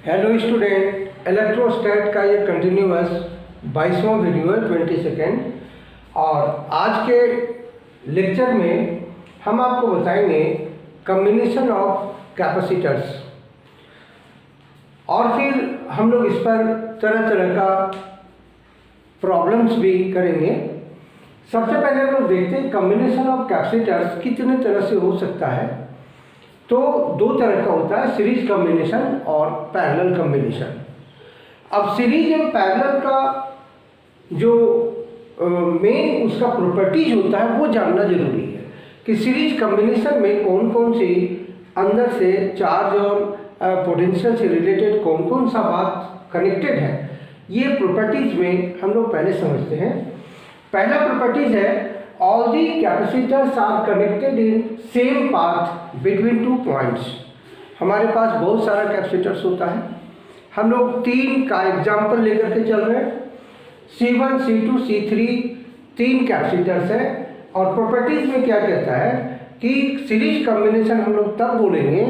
Hello student, इलेक्ट्रोस्टैट का ये continuous 22वां video है 22nd। और आज के लेक्चर में हम आपको बताएंगे कम्बिनेशन ऑफ कैपेसिटर्स, और फिर हम लोग इस पर तरह तरह का प्रॉब्लम्स भी करेंगे। सबसे पहले हम लोग देखते हैं कम्बिनेशन ऑफ कैपेसिटर्स कितने तरह से हो सकता है। तो दो तरह का होता है, सीरीज कॉम्बिनेशन और पैरेलल कॉम्बिनेशन। अब सीरीज और पैरेलल का जो मेन उसका प्रॉपर्टीज होता है वो जानना जरूरी है कि सीरीज कॉम्बिनेशन में कौन कौन सी अंदर से चार्ज और पोटेंशियल से रिलेटेड कौन कौन सा बात कनेक्टेड है, ये प्रॉपर्टीज में हम लोग पहले समझते हैं। पहला प्रॉपर्टीज है all the capacitors are connected in same path between two points। हमारे पास बहुत सारा कैपेसिटर्स होता है, हम लोग तीन का एग्जाम्पल लेकर के चल रहे हैं। C1, C2, C3 तीन कैपेसिटर्स है। और प्रॉपर्टीज में क्या कहता है कि सीरीज कॉम्बिनेशन हम लोग तब बोलेंगे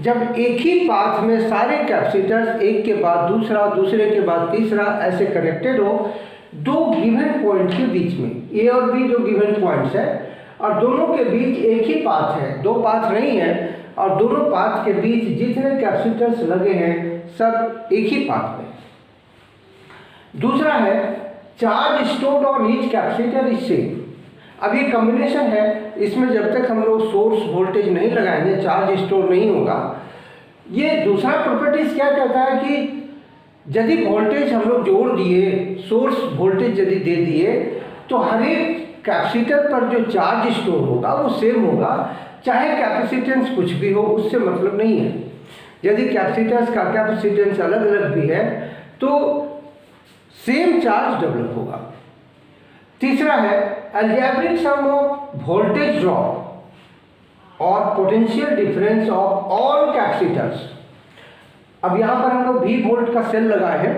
जब एक ही पाथ में सारे कैपेसिटर्स एक के बाद दूसरा, दूसरे के बाद तीसरा ऐसे कनेक्टेड हो, दो गिवन पॉइंट के बीच में। ए और बी जो गिवन पॉइंट्स है और दोनों के बीच एक ही पाथ है, दो पाथ नहीं है, और दोनों पाथ के बीच जितने कैपेसिटर्स लगे हैं सब एक ही पाथ में। दूसरा है charge stored on each capacitor is same. अब ये कॉम्बिनेशन है, इसमें जब तक हम लोग सोर्स वोल्टेज नहीं लगाएंगे चार्ज स्टोर नहीं होगा। ये दूसरा प्रॉपर्टीज क्या कहता है कि यदि वोल्टेज हम लोग जोड़ दिए, सोर्स वोल्टेज यदि दे दिए, तो हर एक कैपेसिटर पर जो चार्ज स्टोर होगा वो सेम होगा, चाहे कैपेसिटेंस कुछ भी हो, उससे मतलब नहीं है। यदि कैपेसिटर्स का कैपेसिटेंस अलग अलग भी है तो सेम चार्ज डेवलप होगा। तीसरा है algebraic sum of voltage drop और potential difference of all capacitors. अब यहाँ पर हम लोग V वोल्ट का सेल लगाए हैं,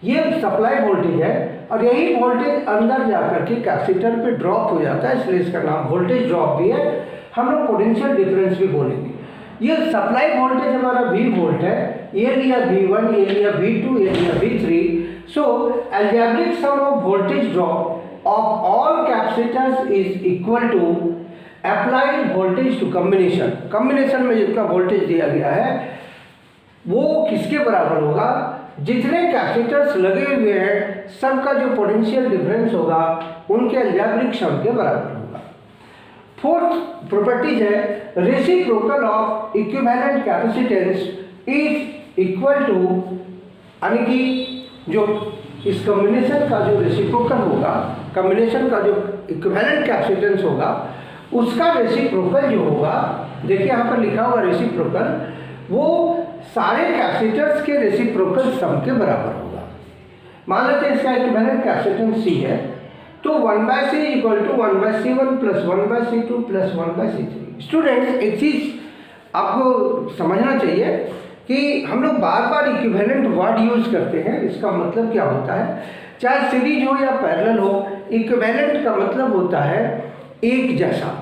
ये सप्लाई वोल्टेज है, और यही वोल्टेज अंदर जाकर के कैपेसिटर पे ड्रॉप हो जाता है, इसलिए इसका नाम वोल्टेज ड्रॉप भी है। हम लोग पोटेंशियल डिफरेंस भी बोलेंगे। ये सप्लाई वोल्टेज हमारा V वोल्ट है, ये लिया V1, ये लिया V2, ये लिया V3। So algebraic sum of voltage drop of all capacitors is equal to applied voltage to combination. Combination में जितना वोल्टेज दिया गया है वो किसके बराबर होगा, जितने कैपेसिटर्स लगे हुए हैं सबका जो पोटेंशियल डिफरेंस होगा उनके अलजेब्रिक सम के बराबर होगा। फोर्थ प्रॉपर्टीज है reciprocal of equivalent capacitance is equal to, यानी कि जो इस कॉम्बिनेशन का जो रेसिप्रोकल होगा, कॉम्बिनेशन का जो इक्विवेलेंट कैपेसिटेंस होगा उसका रेसिप्रोकल जो होगा, देखिए यहाँ पर लिखा हुआ रेसिप्रोकल, वो सारे कैपेसिटर्स के रेसिप्रोकल सम के बराबर होगा। मान लेते हैं इसका इक्विवेलेंट कैपेसिटेंस C है, तो 1/C equal to 1/C1 plus 1/C2 plus 1/C3। Students, एक चीज़ आपको समझना चाहिए कि हम लोग बार बार इक्विवेलेंट वर्ड यूज़ करते हैं, इसका मतलब क्या होता है, चाहे सीरीज हो या पैरेलल हो, इक्विवेलेंट का मतलब होता है एक जैसा।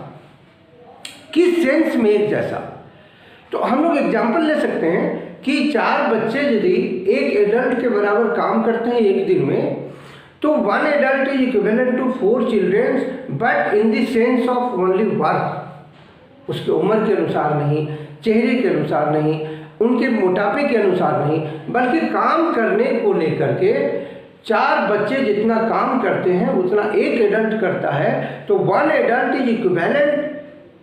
किस सेंस में एक जैसा? तो हम लोग एग्जाम्पल ले सकते हैं कि चार बच्चे यदि एक एडल्ट के बराबर काम करते हैं एक दिन में, तो 1 adult is equivalent to 4 children but in the sense of only work. उसके उम्र के अनुसार नहीं, चेहरे के अनुसार नहीं, उनके मोटापे के अनुसार नहीं, बल्कि काम करने को लेकर के चार बच्चे जितना काम करते हैं उतना एक एडल्ट करता है। तो 1 adult is equivalent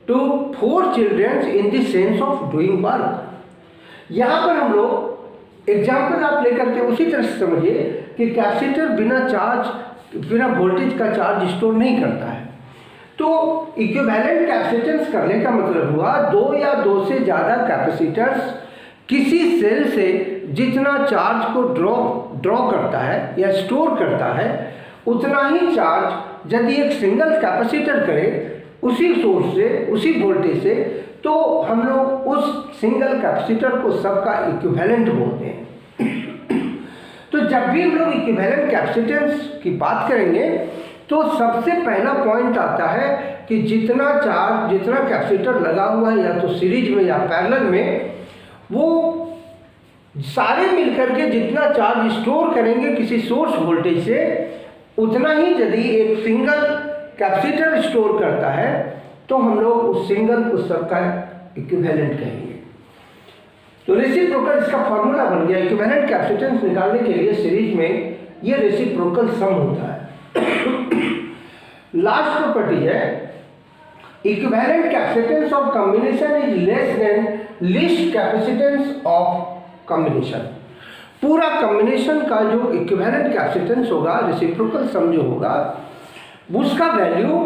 to 4 children in the sense of doing work. यहाँ पर हम लोग एग्जाम्पल आप लेकर के उसी तरह से समझिए कि कैपेसिटर बिना चार्ज, बिना वोल्टेज का चार्ज स्टोर नहीं करता है। तो इक्विवेलेंट कैपेसिटेंस करने का मतलब हुआ दो या दो से ज़्यादा कैपेसिटर्स किसी सेल से जितना चार्ज को ड्रॉ करता है या स्टोर करता है, उतना ही चार्ज यदि एक सिंगल कैपेसिटर करे उसी सोर्स से, उसी वोल्टेज से, तो हम लोग उस सिंगल कैपेसिटर को सबका इक्विवेलेंट बोलते हैं। तो जब भी हम लोग इक्विवेलेंट कैपेसिटेंस की बात करेंगे तो सबसे पहला पॉइंट आता है कि जितना चार्ज, जितना कैपेसिटर लगा हुआ है या तो सीरीज में या पैरेलल में, वो सारे मिलकर के जितना चार्ज स्टोर करेंगे किसी सोर्स वोल्टेज से, उतना ही यदि एक सिंगल कैपेसिटर स्टोर करता है तो हम लोग उस सिंगल को सबका इक्विवेलेंट कहेंगे। तो रेसिप्रोकल इसका फॉर्मूला बन गया। इक्विवेलेंट कैपेसिटेंस निकालने के लिए सीरीज में ये रेसिप्रोकल सम होता है। लास्ट प्रॉपर्टी है equivalent capacitance of combination is less than least capacitance of combination. पूरा कॉम्बिनेशन का जो इक्विवेलेंट कैपेसिटेंस होगा, रेसिप्रोकल सम जो होगा, उसका वैल्यू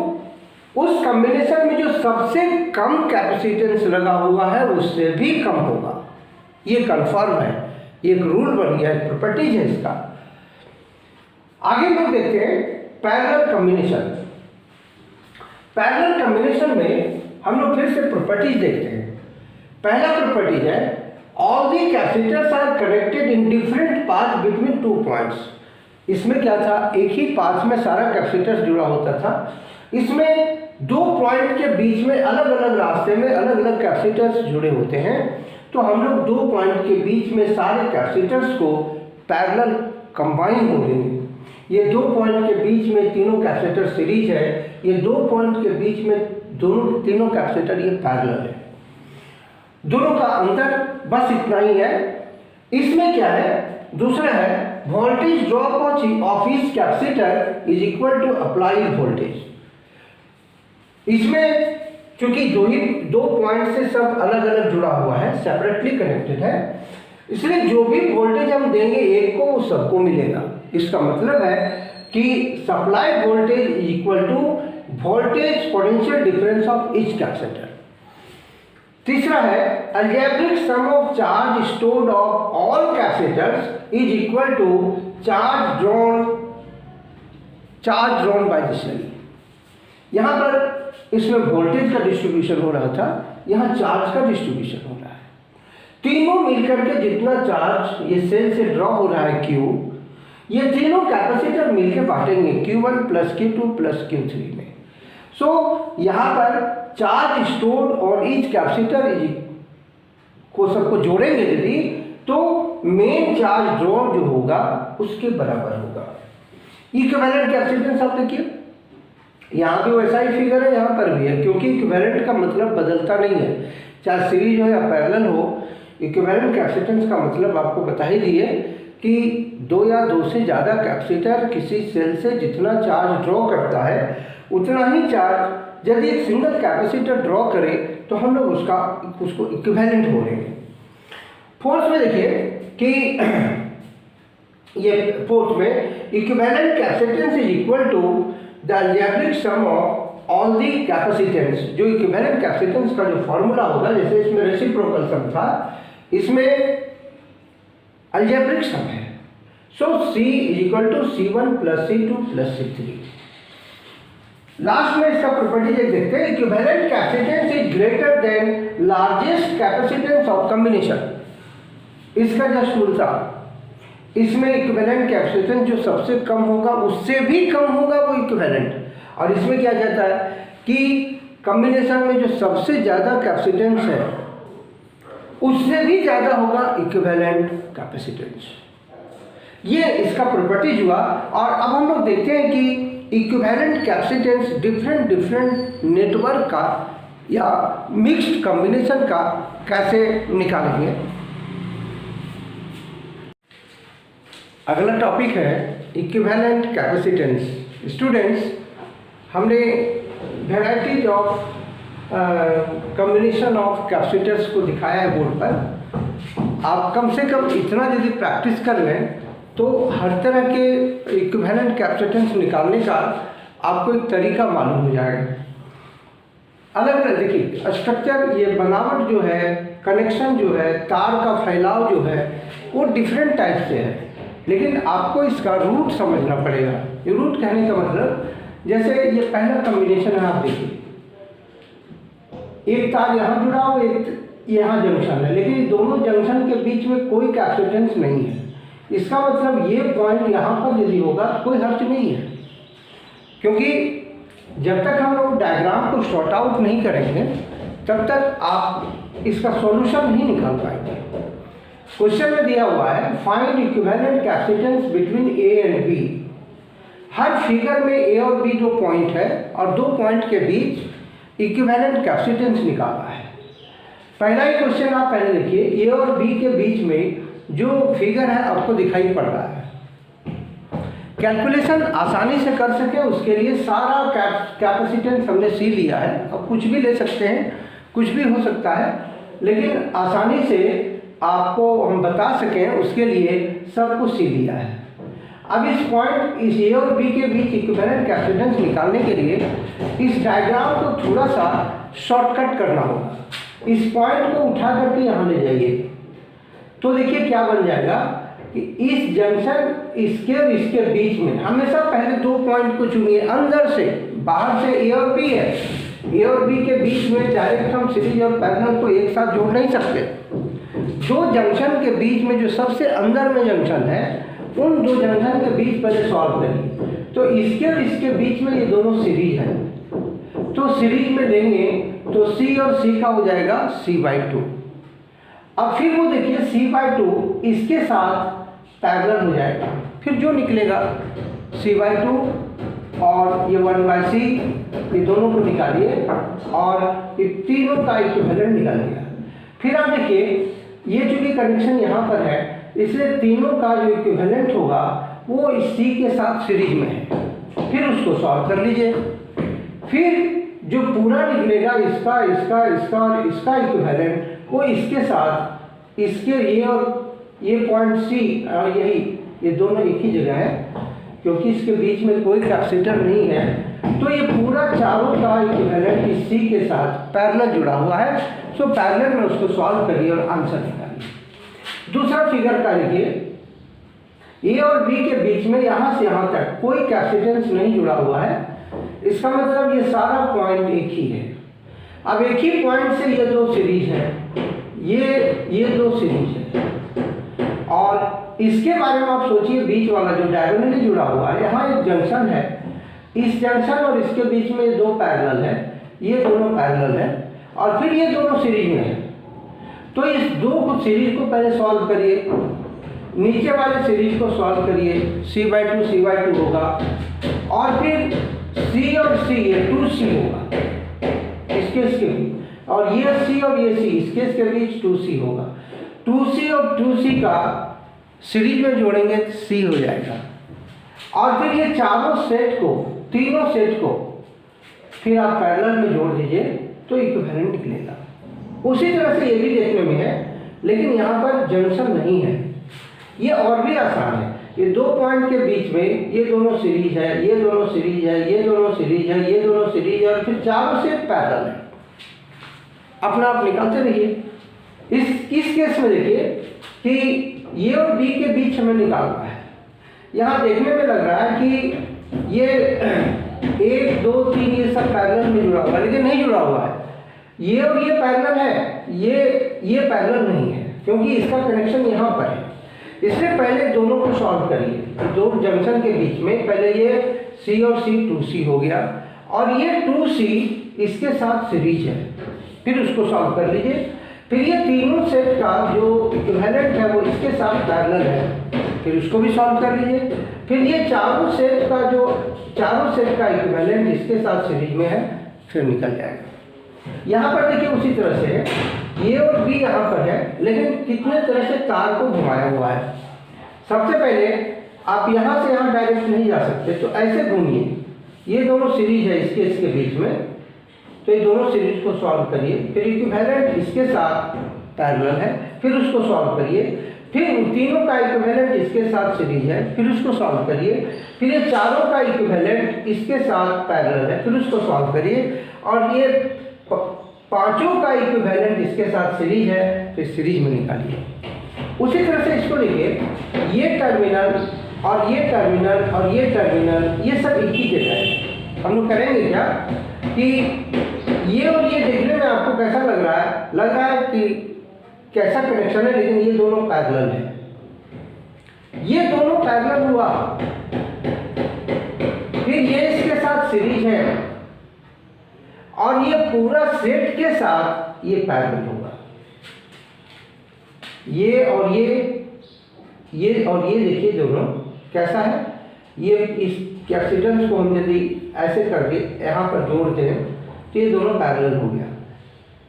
उस कॉम्बिनेशन में जो सबसे कम कैपेसिटेंस लगा हुआ है उससे भी कम होगा। ये कंफर्म है, एक रूल बन गया, एक प्रॉपर्टीज है इसका। आगे लोग देखते हैं पैरेलल कॉम्बिनेशन। पैरेलल कॉम्बिनेशन में हम लोग फिर से प्रॉपर्टीज देखते हैं। पहला प्रॉपर्टीज है all the capacitors are connected in different path between two points. इसमें क्या था, एक ही पाथ में सारा कैपेसिटर्स जुड़ा होता था। इसमें दो पॉइंट के बीच में अलग अलग रास्ते में अलग अलग कैपेसिटर्स जुड़े होते हैं। तो हम लोग दो पॉइंट के बीच में सारे कैपेसिटर्स को पैरेलल कंबाइन हो लेंगे। ये दो पॉइंट के बीच में तीनों कैपेसिटर सीरीज है, ये दो पॉइंट के बीच में दोनों तीनों कैपेसिटर ये पैरेलल है। दोनों का अंतर बस इतना ही है। इसमें क्या है, दूसरा है voltage drop of each capacitor is equal to applied voltage. इसमें चूंकि दो पॉइंट से सब अलग अलग जुड़ा हुआ है, सेपरेटली कनेक्टेड है, इसलिए जो भी वोल्टेज हम देंगे एक को वो सबको मिलेगा। इसका मतलब है कि supply voltage is equal to voltage potential difference of each capacitor. तीसरा है algebraic sum of charge stored of all capacitors is equal to charge drawn by the cell. यहाँ पर इसमें वोल्टेज का डिस्ट्रीब्यूशन हो रहा था, यहाँ चार्ज का डिस्ट्रीब्यूशन हो रहा है। तीनों मिलकर के जितना चार्ज ये सेल से ड्रॉ हो रहा है Q, ये तीनों कैपेसिटर मिलकर बांटेंगे Q1 plus Q2 plus Q3 में। सो यहाँ पर चार्ज स्टोर्ड और ईच कैपेसिटर को सबको जोड़ेंगे यदि, तो मेन चार्ज ड्रॉ जो होगा उसके बराबर होगा। इक्विवेलेंट कैपेसिटेंस आप देखिए, यहाँ भी वैसा ही फिगर है, यहाँ पर भी है, क्योंकि इक्विवेलेंट का मतलब बदलता नहीं है, चाहे सीरीज हो या पैरेलल हो। इक्विवेलेंट कैपेसिटेंस का मतलब आपको बता ही दिए कि दो या दो से ज़्यादा कैपेसिटर किसी सेल से जितना चार्ज ड्रॉ करता है उतना ही चार्ज यदि एक सिंगल कैपेसिटर ड्रॉ करे तो हम लोग उसको इक्विवेलेंट बोलेंगे। फोर्थ में देखिए कि ये फोर्थ में equivalent capacitance is equal to the algebraic sum of all the capacitance. जो इक्विवेलेंट कैपेसिटेंस का जो फॉर्मूला होगा, जैसे इसमें रेसिप्रोकल सम था, इसमें अलजेब्रिक सम है। So C is equal to C1 plus C2 plus C3। Last में इसका प्रॉपर्टी एक देखते हैं, equivalent capacitance is greater than largest capacitance of combination. इसका जस्ट उल्टा, इसमें इक्विवेलेंट कैपेसिटेंस जो सबसे कम होगा उससे भी कम होगा वो इक्विवेलेंट। और इसमें क्या जाता है कि कॉम्बिनेशन में जो सबसे ज़्यादा कैपेसिटेंस है उससे भी ज़्यादा होगा इक्विवेलेंट कैपेसिटेंस। ये इसका प्रॉपर्टीज हुआ। और अब हम लोग देखते हैं कि इक्विवेलेंट कैपेसिटेंस डिफरेंट नेटवर्क का या मिक्स्ड कॉम्बिनेशन का कैसे निकालेंगे। अगला टॉपिक है इक्विवेलेंट कैपेसिटेंस। स्टूडेंट्स, हमने varieties of combination of capacitors को दिखाया है बोर्ड पर। आप कम से कम इतना यदि प्रैक्टिस कर लें तो हर तरह के इक्विवेलेंट कैपेसिटेंस निकालने का आपको एक तरीका मालूम हो जाएगा। अलग अलग देखिए स्ट्रक्चर, ये बनावट जो है, कनेक्शन जो है, तार का फैलाव जो है वो डिफरेंट टाइप से है, लेकिन आपको इसका रूट समझना पड़ेगा। ये रूट कहने का मतलब, जैसे ये पहला कॉम्बिनेशन है, आप देखिए एक तार यहाँ जुड़ा हो, एक यहाँ जंक्शन है, लेकिन दोनों जंक्शन के बीच में कोई कैपेसिटेंस नहीं है। इसका मतलब ये पॉइंट यहाँ पर यदि होगा तो कोई हर्ज नहीं है, क्योंकि जब तक हम लोग डायग्राम को शॉर्ट आउट नहीं करेंगे तब तक आप इसका सॉल्यूशन नहीं निकाल पाएंगे। क्वेश्चन में दिया हुआ है find equivalent capacitance between A and B. हर फिगर में ए और बी दो पॉइंट है और दो पॉइंट के बीच इक्विवेलेंट कैपेसिटेंस निकालना है। पहला ही क्वेश्चन आप पहले देखिए, ए और बी के बीच में जो फिगर है आपको दिखाई पड़ रहा है। कैलकुलेशन आसानी से कर सके उसके लिए सारा कैपेसिटेंस हमने सी लिया है। अब कुछ भी ले सकते हैं, कुछ भी हो सकता है, लेकिन आसानी से आपको हम बता सकें उसके लिए सब कुछ सी लिया है। अब इस पॉइंट, इस ए और बी के बीच इक्विवेलेंट कैपेसिटेंस निकालने के लिए इस डायग्राम को थोड़ा सा शॉर्टकट करना होगा। इस पॉइंट को उठा करके यहाँ ले जाइए, तो देखिए क्या बन जाएगा कि इस जंक्शन, इसके और इसके बीच में हमेशा पहले दो पॉइंट को चुनिए अंदर से। बाहर से ए और बी है, ए और बी के बीच में डायरेक्ट हम सीरीज और पैरेलल को एक साथ जोड़ नहीं सकते। दो जंक्शन के बीच में जो सबसे अंदर में जंक्शन है, उन दो जंक्शन के बीच पहले सॉल्व करिए। तो इसके और इसके बीच में ये दोनों सीरीज है, तो सीरीज में लेंगे तो सी और सी का हो जाएगा c/2। अब फिर वो देखिए c/2 इसके साथ पैरेलल हो जाएगा, फिर जो निकलेगा c/2 और ये 1/c, ये दोनों को निकालिए और ये तीनों का इक्विवेलेंट निकाल दिया। फिर आप देखिए ये चूंकि कनेक्शन यहाँ पर है, इसलिए तीनों का जो इक्विवेलेंट होगा वो इस सी के साथ सीरीज में है। फिर उसको सॉल्व कर लीजिए, फिर जो पूरा निकलेगा इसका, इसका, इसका और इसका इक्विवेलेंट, वो इसके साथ, इसके ये और ये पॉइंट सी और यही, ये दोनों एक ही जगह है क्योंकि इसके बीच में कोई कैपेसिटर नहीं है, तो ये पूरा चारों का इक्विवेलेंट इस सी के साथ पैरेलल जुड़ा हुआ है। सो पैरेलल में उसको सॉल्व करिए और आंसर निकालिए। दूसरा फिगर का देखिए, ए और बी के बीच में यहाँ से यहाँ तक कोई कैपेसिटेंस नहीं जुड़ा हुआ है, इसका मतलब ये सारा पॉइंट एक ही है। अब एक ही पॉइंट से ये दो सीरीज है, ये दो सीरीज है, और इसके बारे में आप सोचिए बीच वाला जो डायगोनली जुड़ा हुआ है, यहाँ एक जंक्शन है, इस जंक्शन और इसके बीच में दो पैरेलल है, ये दोनों पैरेलल है और फिर ये दोनों सीरीज में है। तो इस दो सीरीज को पहले सॉल्व करिए, नीचे वाले सीरीज को सॉल्व करिए, c/2 होगा और फिर C और C, ये 2C होगा इसके भी, और ये C और ये C, इसके बीच 2C होगा। 2C और 2C का सीरीज में जोड़ेंगे तो C हो जाएगा, और फिर ये चारों सेट को, तीनों सेट को फिर आप पैरेलल में जोड़ दीजिए तो इक्विवेलेंट निकलेगा। उसी तरह से ये भी देखने में है, लेकिन यहाँ पर जंक्शन नहीं है। ये और भी आसान है, ये दो पॉइंट के बीच में ये दोनों सीरीज है, ये दोनों सीरीज है, ये दोनों सीरीज है, ये दोनों सीरीज है, और फिर चारों से पैरेलल है। अपना आप निकालते रहिए। इस केस में देखिए कि ये और बी के बीच हमें निकालना है। यहाँ देखने में लग रहा है कि ये 1 2 3 ये सब पैरेलल में जुड़ा हुआ है, लेकिन नहीं जुड़ा हुआ है। ये और ये पैरेलल है, ये पैरेलल नहीं है क्योंकि इसका कनेक्शन यहाँ पर है। इससे पहले दोनों को सॉल्व करिए। दो जंक्शन के बीच में पहले ये C और C 2C हो गया, और ये 2C इसके साथ सीरीज है, फिर उसको सॉल्व कर लीजिए। फिर ये तीनों सेट का जो इक्विवेलेंट है वो इसके साथ पैरेलल है, फिर उसको भी सॉल्व कर लीजिए। फिर ये चारों सेट का इक्विवेलेंट इसके साथ सीरीज में है, फिर निकल जाएगा। यहाँ पर देखिए उसी तरह से ये और बी यहाँ पर है, लेकिन कितने तरह से तार को घुमाया हुआ है। सबसे पहले आप यहाँ से यहाँ डायरेक्ट नहीं जा सकते, तो ऐसे घूमिए। ये दोनों सीरीज है इसके बीच में, तो ये दोनों सीरीज को सॉल्व करिए। फिर इक्विवेलेंट इसके साथ पैरेलल है, फिर उसको सॉल्व करिए। फिर तीनों का इक्विवेलेंट इसके साथ सीरीज है, फिर उसको सॉल्व करिए। फिर ये चारों का इक्विवेलेंट इसके साथ पैरेलल है, फिर उसको सॉल्व करिए। और ये पांचों का इक्विवेलेंट इसके साथ सीरीज है, फिर सीरीज में निकालिए। उसी तरह से इसको देखिए, ये टर्मिनल और ये टर्मिनल और ये टर्मिनल, ये सब एक ही जगह है। हम लोग करेंगे क्या कि ये और ये देखने में आपको कैसा लग रहा है? लग रहा है कि कैसा कनेक्शन है, लेकिन ये दोनों पैरेलल है। ये दोनों पैरेलल हुआ, फिर ये इसके साथ सीरीज है, और ये पूरा सेट के साथ ये पैरेलल होगा। ये और ये देखिए दोनों कैसा है, ये इस कैपेसिटेंस को हम यदि ऐसे करके यहाँ पर जोड़ दें तो ये दोनों पैरेलल हो गया,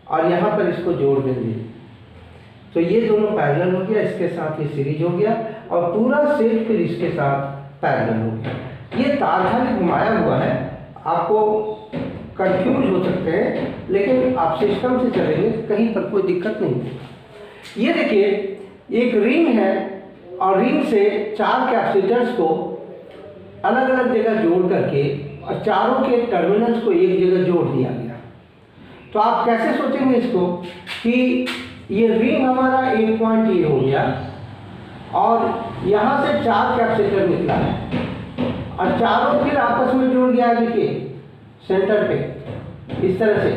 और यहाँ पर इसको जोड़ देंगे तो ये दोनों पैरेलल हो गया, इसके साथ ये सीरीज हो गया, और पूरा सेट फिर इसके साथ पैरेलल हो गया। ये तार भी घुमाया हुआ है, आपको कंफ्यूज हो सकते हैं, लेकिन आप सिस्टम से चलेंगे कहीं पर कोई दिक्कत नहीं होगी। ये देखिए एक रिंग है, और रिंग से 4 कैपेसिटर्स को अलग अलग जगह जोड़ करके और चारों के टर्मिनल्स को एक जगह जोड़ दिया गया। तो आप कैसे सोचेंगे इसको कि ये रिंग हमारा एक पॉइंट ये हो गया, और यहाँ से 4 कैपेसिटर निकला है, और चारों फिर आपस में जुड़ गया, देखिए सेंटर पे इस तरह से,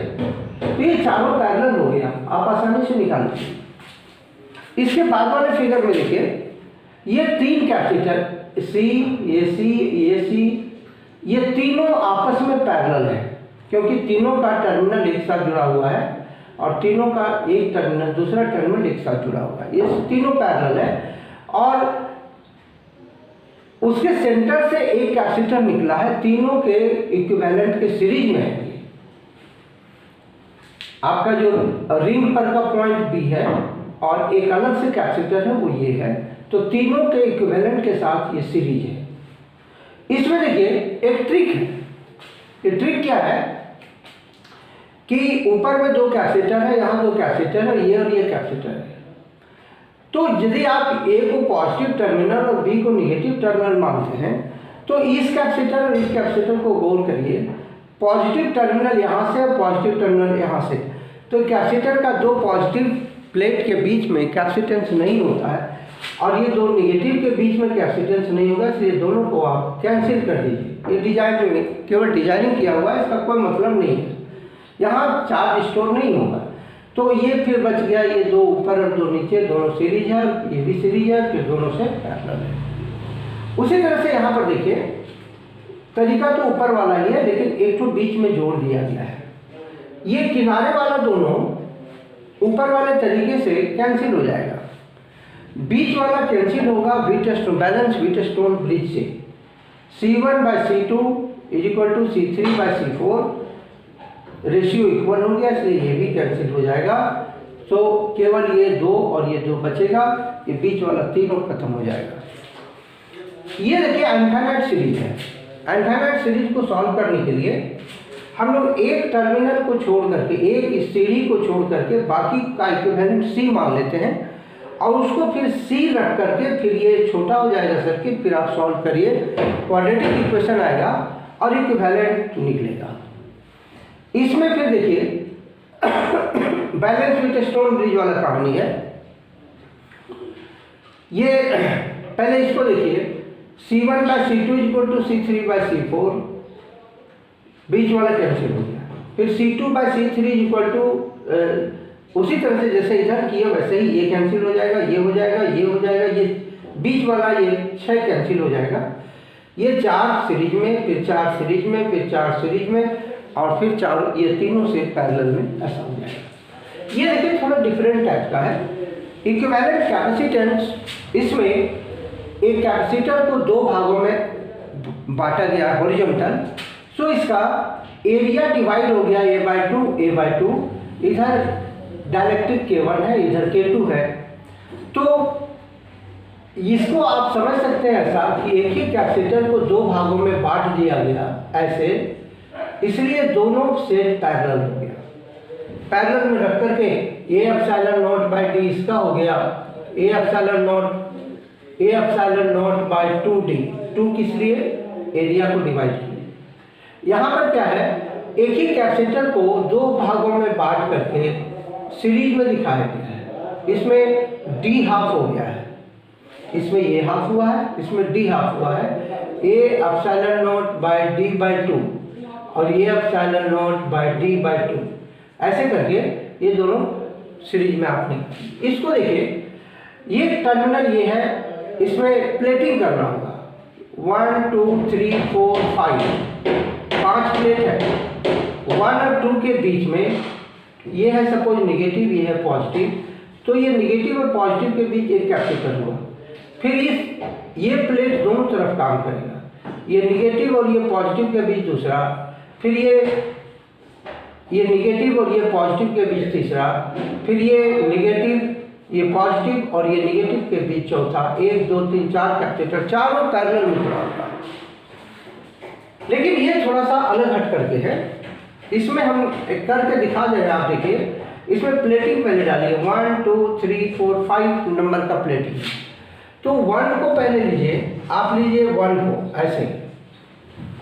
तो ये चारों पैरेलल हो गया, आप आसानी से निकाल लीजिए। इसके बाद वाले फिगर में देखिए ये 3 कैपेसिटर सी, ये तीनों आपस में पैरेलल है, क्योंकि तीनों का टर्मिनल एक साथ जुड़ा हुआ है, और तीनों का एक टर्मिनल दूसरा टर्मिनल एक साथ जुड़ा हुआ है, ये तीनों पैरेलल है। और उसके सेंटर से एक कैपेसिटर निकला है, तीनों के इक्विवेलेंट के सीरीज में है। आपका जो रिंग पर का पॉइंट बी है और एक अलग से कैपेसिटर है वो ये है, तो तीनों के इक्विवेलेंट के साथ ये सीरीज है। इसमें देखिए एक ट्रिक है। ये ट्रिक क्या है कि ऊपर में 2 कैपेसिटर है, यहाँ 2 कैपेसिटर है, ये और ये कैपेसिटर है। तो यदि आप ए को पॉजिटिव टर्मिनल और बी को निगेटिव टर्मिनल मानते हैं, तो इस कैपेसिटर और इस कैपेसिटर को गौर करिए, पॉजिटिव टर्मिनल यहाँ से और पॉजिटिव टर्मिनल यहाँ से, तो कैपेसिटर का 2 पॉजिटिव प्लेट के बीच में कैपेसिटेंस नहीं होता है, और ये 2 निगेटिव के बीच में कैपेसिटेंस नहीं होगा, इसलिए दोनों को आप कैंसिल कर दीजिए। ये डिजाइन में केवल डिजाइनिंग किया हुआ है, इसका कोई मतलब नहीं है, यहाँ चार्ज स्टोर नहीं होगा। तो ये फिर बच गया, ये 2 ऊपर और 2 नीचे, दोनों सीरीज है, ये भी सीरीज है, फिर दोनों से पैरेलल है। उसी तरह से यहाँ पर देखिए तरीका तो ऊपर वाला ही है, लेकिन एक तो बीच में जोड़ दिया गया है। ये किनारे वाला दोनों ऊपर वाले तरीके से कैंसिल हो जाएगा, बीच वाला कैंसिल होगा व्हीटस्टोन बैलेंस व्हीटस्टोन ब्रिज से। C1/C2 = C3/C4 रेशियो इक्वल हो गया, इसलिए ये भी कैंसिल हो जाएगा। तो केवल ये 2 और ये 2 बचेगा, ये बीच वाला तीनों खत्म हो जाएगा। ये देखिए इनफाइनाइट सीरीज है। इनफाइनाइट सीरीज को सॉल्व करने के लिए हम लोग एक टर्मिनल को छोड़ करके, एक सीढ़ी को छोड़ करके बाकी का इक्विवेलेंट C मान लेते हैं, और उसको फिर C रख करके फिर ये छोटा हो जाएगा सर्किट, फिर आप सॉल्व करिए, क्वाड्रेटिक इक्वेशन आएगा और इक्विवेलेंट निकलेगा। इसमें फिर देखिए बैलेंस व्हीटस्टोन ब्रिज वाला कहानी है। ये पहले इसको देखिए, C1/C2 = C3/C4, बीच वाला कैंसिल हो गया। फिर C2/C3 उसी तरह से जैसे इधर किया वैसे ही ये कैंसिल हो जाएगा, ये हो जाएगा, ये हो जाएगा, ये बीच वाला ये 6 कैंसिल हो जाएगा। ये 4 सीरीज में, फिर 4 सीरीज में, फिर 4 सीरीज में, और फिर 4 ये तीनों से पैरेलल में ऐसा हो जाएगा। ये देखिए थोड़ा डिफरेंट टाइप का है। इक्विवेलेंट कैपेसिटेंस, इसमें एक कैपेसिटर को 2 भागों में बांटा गया हॉरिजॉन्टल, सो इसका एरिया डिवाइड हो गया A/2, इधर डाइलेक्ट्रिक K1 है, इधर K2 है। तो इसको आप समझ सकते हैं ऐसा कि एक ही कैपेसिटर को 2 भागों में बांट दिया गया ऐसे, इसलिए दोनों सेट पैरेलल हो गया। पैरेलल में रख करके A/0/D इसका हो गया A/0/2D, 2 किस लिए, एरिया को डिवाइड किया। यहाँ पर क्या है, एक ही कैपेसिटर को 2 भागों में बांट करके सीरीज में दिखाया गया है। इसमें D हाफ हो गया है, इसमें ये हाफ हुआ है, इसमें D हाफ हुआ है, A/0/D/2 और ये ε0/D/2, ऐसे करके ये दोनों सीरीज में आपने। इसको देखिए, ये टर्मिनल ये है, इसमें प्लेटिंग करना होगा। 1 2 3 4 5 प्लेट है। 1 और 2 के बीच में ये है सपोज नेगेटिव, ये है पॉजिटिव, तो ये निगेटिव और पॉजिटिव के बीच एक कैपेसिटर हुआ। फिर ये प्लेट दोनों तरफ काम करेगा, ये निगेटिव और ये पॉजिटिव के बीच दूसरा, फिर ये निगेटिव और ये पॉजिटिव के बीच तीसरा, फिर ये निगेटिव, ये पॉजिटिव और ये निगेटिव के बीच चौथा। 1 2 3 4 कैपेसिटर, चारों पैरेलल में जुड़ा होता है। लेकिन ये थोड़ा सा अलग हट करके है, इसमें हम करके दिखा दे रहे हैं। आप देखिए, इसमें प्लेटिंग पहले डालिए, 1 2 3 4 5 नंबर का प्लेटिंग। तो 1 को पहले लीजिए, आप लीजिए 1 को ऐसे,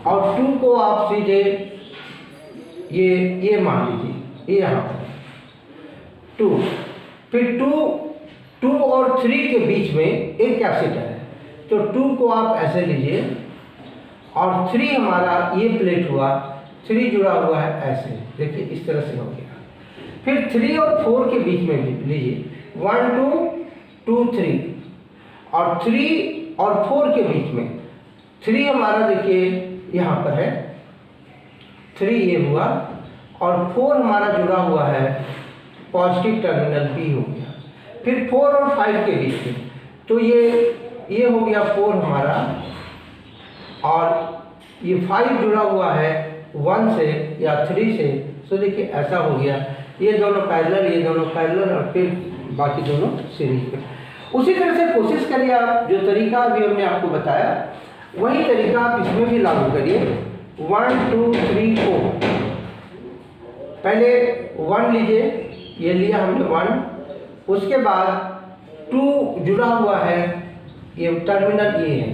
और 2 को आप सीधे ये मान लीजिए, ये यहाँ 2, फिर 2 और 3 के बीच में एक कैपेसिटर है, तो 2 को आप ऐसे लीजिए, और 3 हमारा ये प्लेट हुआ, 3 जुड़ा हुआ है ऐसे, देखिए इस तरह से हो गया। फिर 3 और 4 के बीच में लीजिए, 1 2 2 3, और 3 और 4 के बीच में 3 हमारा देखिए यहाँ पर है, 3 ये हुआ, और 4 हमारा जुड़ा हुआ है पॉजिटिव टर्मिनल B हो गया। फिर 4 और 5 के बीच में, तो ये हो गया 4 हमारा, और ये 5 जुड़ा हुआ है 1 से या 3 से, तो देखिए ऐसा हो गया। ये दोनों पैरेलल, ये दोनों पैरेलल, और फिर बाकी दोनों सीरीज में। उसी तरह से कोशिश करिए आप, जो तरीका अभी हमने आपको बताया वही तरीका आप इसमें भी लागू करिए। 1 2 3 4, पहले 1 लीजिए, ये लिया हमने 1, उसके बाद 2 जुड़ा हुआ है, ये टर्मिनल ये है,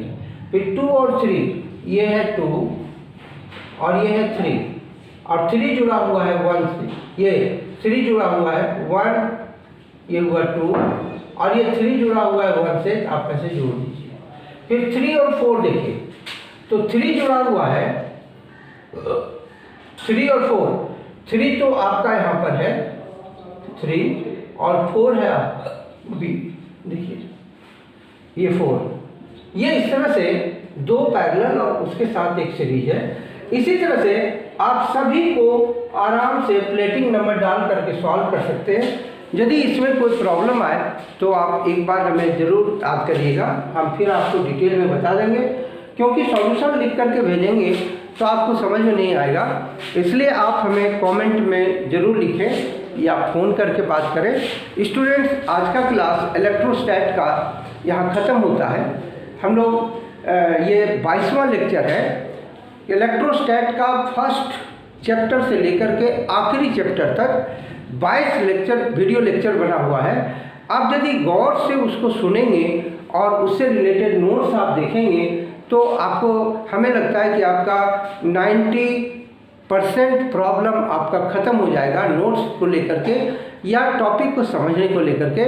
फिर 2 और 3, ये है 2 और ये है 3, और 3 जुड़ा हुआ है 1 से, ये 3 जुड़ा हुआ है 1, ये हुआ 2, और ये 3 जुड़ा हुआ है 1 से, आप ऐसे जोड़ दीजिए। फिर 3 और 4 देखिए, तो 3 जुड़ा हुआ है, 3 और 4, 3 तो आपका यहाँ पर है 3, और 4 है आपका B, देखिए ये 4। ये इस तरह से 2 पैरेलल और उसके साथ एक सीरीज है। इसी तरह से आप सभी को आराम से प्लेटिंग नंबर डाल करके सॉल्व कर सकते हैं। यदि इसमें कोई प्रॉब्लम आए तो आप एक बार हमें ज़रूर याद करिएगा, हम फिर आपको डिटेल में बता देंगे, क्योंकि सॉल्यूशन लिख करके भेजेंगे तो आपको समझ में नहीं आएगा। इसलिए आप हमें कमेंट में ज़रूर लिखें या फ़ोन करके बात करें। स्टूडेंट्स, आज का क्लास इलेक्ट्रोस्टैट का यहाँ ख़त्म होता है। हम लोग ये 22वां लेक्चर है। इलेक्ट्रोस्टैट का फर्स्ट चैप्टर से लेकर के आखिरी चैप्टर तक 22 लेक्चर वीडियो लेक्चर बना हुआ है। आप यदि गौर से उसको सुनेंगे और उससे रिलेटेड नोट्स आप देखेंगे तो आपको, हमें लगता है कि आपका 90% प्रॉब्लम आपका ख़त्म हो जाएगा नोट्स को लेकर के या टॉपिक को समझने को लेकर के।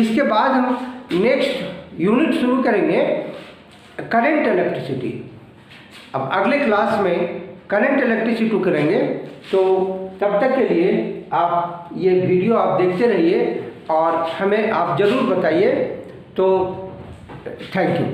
इसके बाद हम नेक्स्ट यूनिट शुरू करेंगे करंट इलेक्ट्रिसिटी। अब अगले क्लास में करंट इलेक्ट्रिसिटी करेंगे, तो तब तक के लिए आप ये वीडियो आप देखते रहिए और हमें आप ज़रूर बताइए। तो थैंक यू।